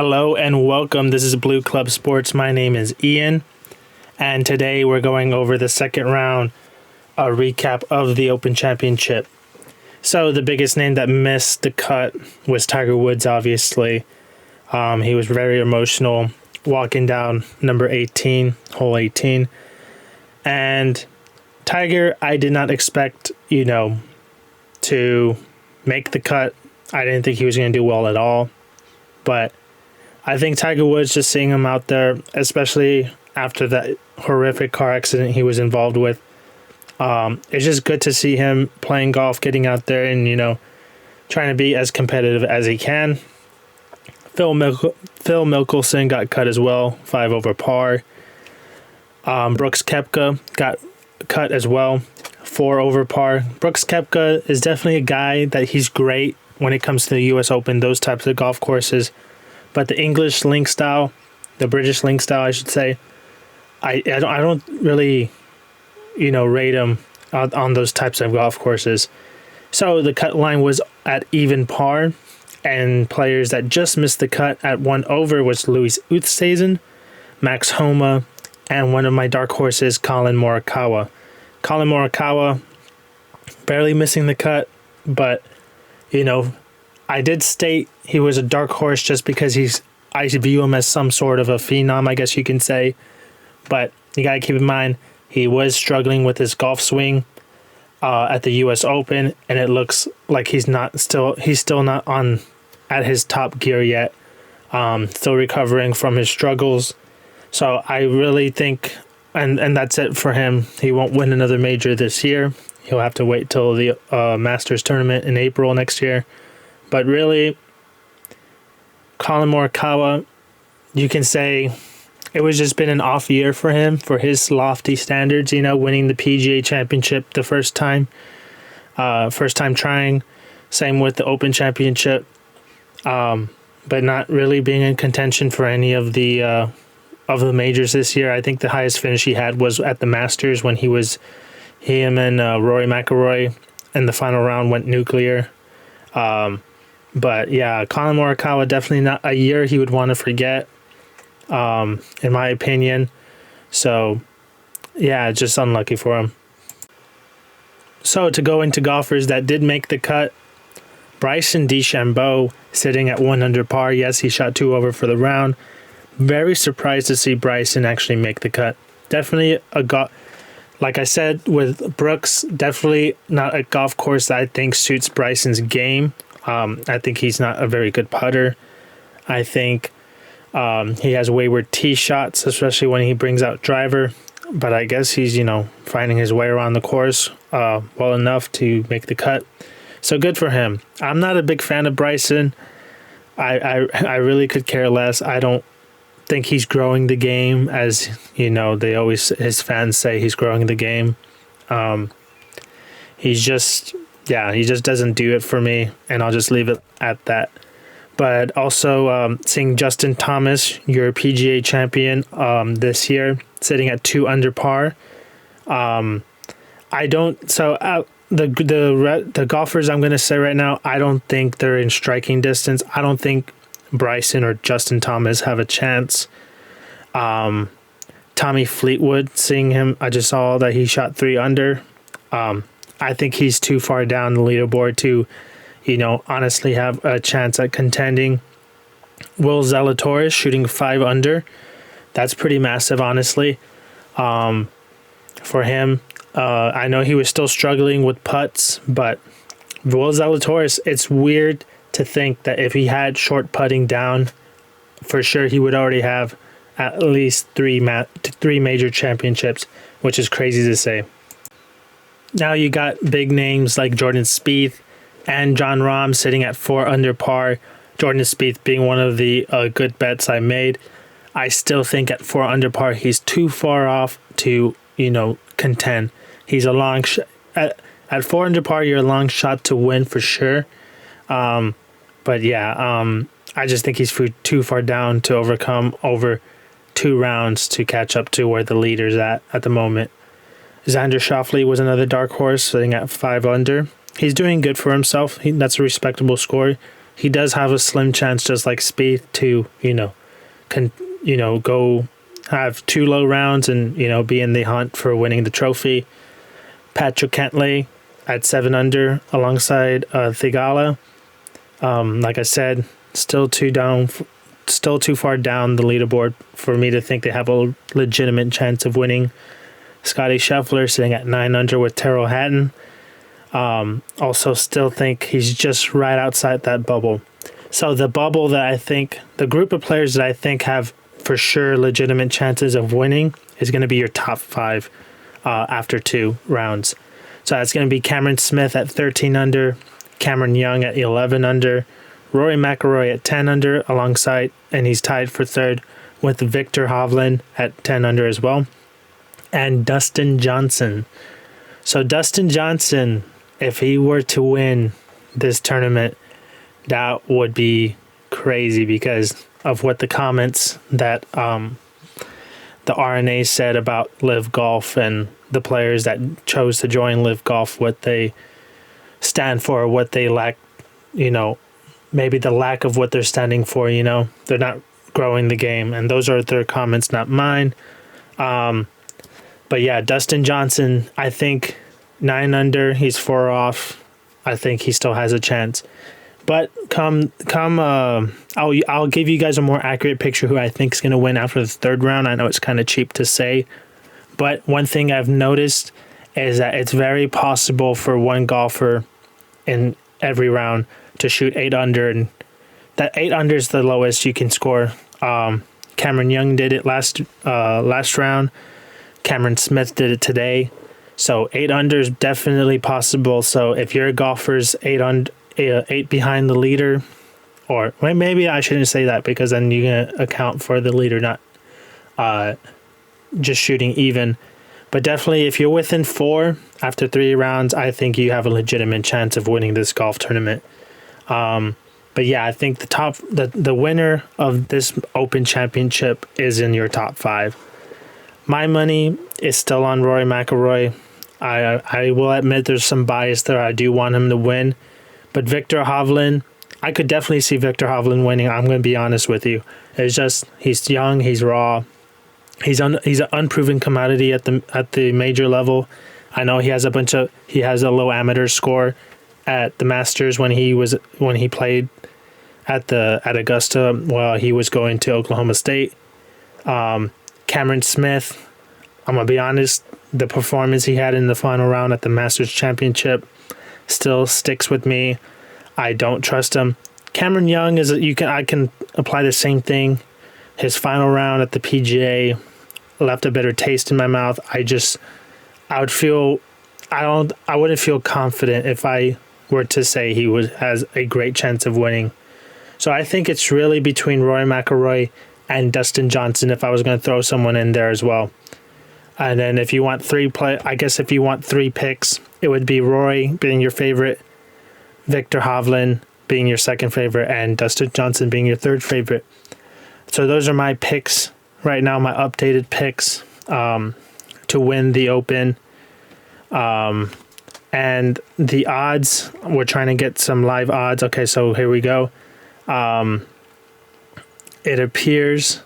Hello and welcome. This is Blue Club Sports. My name is Ian, and today we're going over the second round, a recap of the Open Championship. So the biggest name that missed the cut was Tiger Woods, obviously. He was very emotional walking down number 18, hole 18. And Tiger, I did not expect, to make the cut. I didn't think he was going to do well at all. But I think Tiger Woods, just seeing him out there, especially after that horrific car accident he was involved with, it's just good to see him playing golf, getting out there and, trying to be as competitive as he can. Phil Mickelson got cut as well, 5 over par. Brooks Koepka got cut as well, 4 over par. Brooks Koepka is definitely a guy that he's great when it comes to the U.S. Open, those types of golf courses. But the English link style, the British link style, I should say, I don't really, rate him on those types of golf courses. So the cut line was at even par, and players that just missed the cut at 1 over was Louis Oosthuizen, Max Homa, and one of my dark horses, Colin Morikawa. Colin Morikawa barely missing the cut, but I did state he was a dark horse just because I view him as some sort of a phenom, I guess you can say. But you got to keep in mind, he was struggling with his golf swing at the U.S. Open, and it looks like he's still not on at his top gear yet. Still recovering from his struggles. So I really think, and that's it for him. He won't win another major this year. He'll have to wait till the Masters tournament in April next year. But really, Colin Morikawa, you can say it was just been an off year for him, for his lofty standards, winning the PGA Championship the first time trying. Same with the Open Championship, but not really being in contention for any of the majors this year. I think the highest finish he had was at the Masters when him and Rory McIlroy in the final round went nuclear. But yeah, Colin Morikawa, definitely not a year he would want to forget, in my opinion. So yeah, just unlucky for him. So to go into golfers that did make the cut, Bryson DeChambeau sitting at 1 under par. Yes, he shot 2 over for the round. Very surprised to see Bryson actually make the cut. Definitely like I said with Brooks, definitely not a golf course that I think suits Bryson's game. I think he's not a very good putter. I think he has wayward tee shots, especially when he brings out driver. But I guess he's, finding his way around the course well enough to make the cut. So good for him. I'm not a big fan of Bryson. I really could care less. I don't think he's growing the game, as his fans say he's growing the game. He just doesn't do it for me, and I'll just leave it at that. But also seeing Justin Thomas, your PGA champion this year, sitting at 2 under par. The golfers I'm going to say right now, I don't think they're in striking distance. I don't think Bryson or Justin Thomas have a chance. Tommy Fleetwood, seeing him, I just saw that he shot 3 under. I think he's too far down the leaderboard to, honestly have a chance at contending. Will Zalatoris shooting 5 under. That's pretty massive, honestly, for him. I know he was still struggling with putts, but Will Zalatoris, it's weird to think that if he had short putting down, for sure he would already have at least 3 major championships, which is crazy to say. Now you got big names like Jordan Spieth and Jon Rahm sitting at 4 under par. Jordan Spieth being one of the good bets I made. I still think at 4 under par he's too far off to contend. He's a long at 4 under par. You're a long shot to win for sure. But yeah, I just think he's too far down to overcome over 2 rounds to catch up to where the leader's at the moment. Xander Schauffele was another dark horse sitting at 5 under. He's doing good for himself. That's a respectable score. he does have a slim chance, just like Spieth, to go have 2 low rounds and be in the hunt for winning the trophy. Patrick Cantlay at 7 under alongside Thigala. Like I said, still too far down the leaderboard for me to think they have a legitimate chance of winning. Scotty Scheffler sitting at 9 under with Terrell Hatton. Also still think he's just right outside that bubble. So the bubble that I think, the group of players that I think have for sure legitimate chances of winning is going to be your top 5 after 2 rounds. So that's going to be Cameron Smith at 13 under, Cameron Young at 11 under, Rory McIlroy at 10 under alongside, and he's tied for 3rd with Victor Hovland at 10 under as well, and Dustin Johnson. So Dustin Johnson, if he were to win this tournament, that would be crazy because of what the comments that the RNA said about Live Golf and the players that chose to join Live Golf, what they stand for, what they lack, maybe the lack of what they're standing for, they're not growing the game. And those are their comments, not mine. But yeah, Dustin Johnson, I think 9 under, he's 4 off. I think he still has a chance. But I'll give you guys a more accurate picture who I think is going to win after the 3rd round. I know it's kind of cheap to say, but one thing I've noticed is that it's very possible for one golfer in every round to shoot 8 under, and that 8 under is the lowest you can score. Cameron Young did it last round. Cameron Smith did it today. So 8 under is definitely possible. So if your golfer's 8 behind the leader, or maybe I shouldn't say that because then you're gonna account for the leader not just shooting even. But definitely, if you're within 4 after 3 rounds, I think you have a legitimate chance of winning this golf tournament. But yeah, I think the winner of this Open Championship is in your top 5. My money is still on Rory McIlroy. I will admit there's some bias there. I do want him to win. But Victor Hovland, I could definitely see Victor Hovland winning. I'm going to be honest with you. It's just he's young, he's raw. He's an unproven commodity at the major level. I know he has a low amateur score at the Masters when he played at Augusta while he was going to Oklahoma State. Cameron Smith, I'm going to be honest, the performance he had in the final round at the Masters Championship still sticks with me. I don't trust him. Cameron Young I can apply the same thing. His final round at the PGA left a bitter taste in my mouth. I wouldn't feel confident if I were to say he has a great chance of winning. So I think it's really between Rory McIlroy and Dustin Johnson if I was going to throw someone in there as well. And then if you want 3 picks, it would be Rory being your favorite, Victor Hovland being your second favorite, and Dustin Johnson being your third favorite. So those are my picks right now, my updated picks to win the Open. And the odds, we're trying to get some live odds. Okay, so here we go. It appears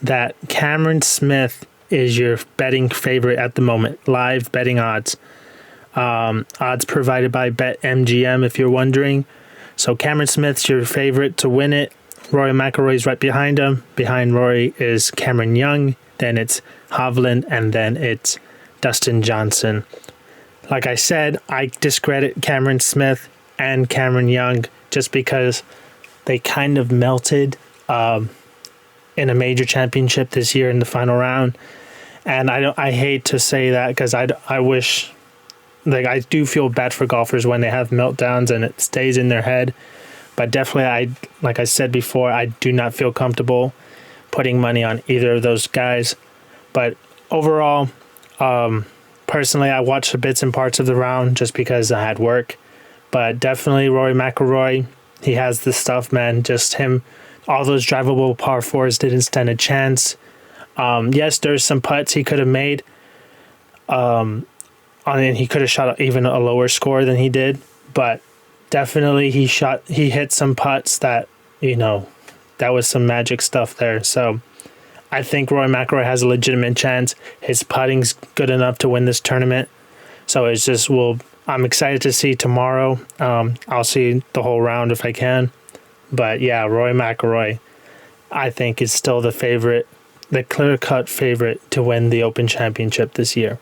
that Cameron Smith is your betting favorite at the moment. Live betting odds. Odds provided by BetMGM, if you're wondering. So Cameron Smith's your favorite to win it. Rory McIlroy's right behind him. Behind Rory is Cameron Young. Then it's Hovland, and then it's Dustin Johnson. Like I said, I discredit Cameron Smith and Cameron Young just because they kind of melted in a major championship this year in the final round. And I hate to say that because I wish, I do feel bad for golfers when they have meltdowns and it stays in their head. But definitely, like I said before, I do not feel comfortable putting money on either of those guys. But overall, personally, I watched the bits and parts of the round just because I had work. But definitely Rory McIlroy, he has the stuff, man. Just him, all those drivable par fours didn't stand a chance. Yes, there's some putts he could have made. And he could have shot even a lower score than he did. But definitely he hit some putts that, that was some magic stuff there. So I think Rory McIlroy has a legitimate chance. His putting's good enough to win this tournament. So it's just, I'm excited to see tomorrow. I'll see the whole round if I can. But yeah, Rory McIlroy, I think, is still the clear-cut favorite to win the Open Championship this year.